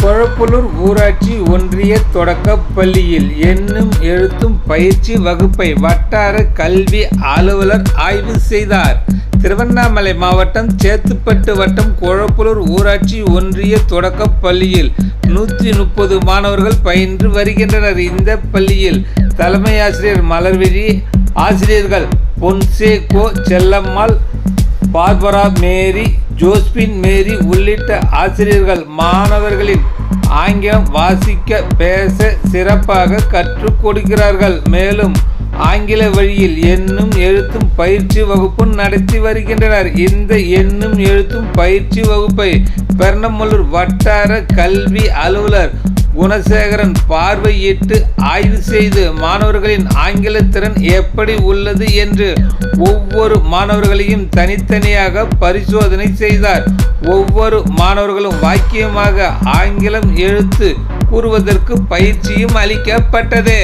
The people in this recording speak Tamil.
கொளப்பலூர் ஊராட்சி ஒன்றிய தொடக்கப் பள்ளியில் எண்ணும் எழுத்தும் பயிற்சி வகுப்பை வட்டார கல்வி அலுவலர் ஆய்வு செய்தார். திருவண்ணாமலை மாவட்டம் சேத்துப்பட்டு வட்டம் கொளப்பலூர் ஊராட்சி ஒன்றிய தொடக்கப் பள்ளியில் 130 மாணவர்கள் பயின்று வருகின்றனர். இந்த பள்ளியில் தலைமை ஆசிரியர் மலர்விழி, ஆசிரியர்கள் பொன்சேகோ செல்லம்மாள், பார்பரா மேரி, ஜோஸ்பின் மேரி உள்ளிட்ட ஆசிரியர்கள் மாணவர்களின் ஆங்கிலம் வாசிக்க பேச சிறப்பாக கற்றுக் கொடுக்கிறார்கள். மேலும் ஆங்கில வழியில் எண்ணும் எழுத்தும் பயிற்சி வகுப்பு நடத்தி வருகின்றனர். இந்த எண்ணும் எழுத்தும் பயிற்சி வகுப்பை பெர்னமல்லூர் வட்டார கல்வி அலுவலர் குணசேகரன் பார்வையிட்டு ஆய்வு செய்து மாணவர்களின் ஆங்கில திறன் எப்படி உள்ளது என்று ஒவ்வொரு மாணவர்களையும் தனித்தனியாக பரிசோதனை செய்தார். ஒவ்வொரு மாணவர்களும் வாக்கியமாக ஆங்கிலம் எழுத்து கூறுவதற்கு பயிற்சியும் அளிக்கப்பட்டது.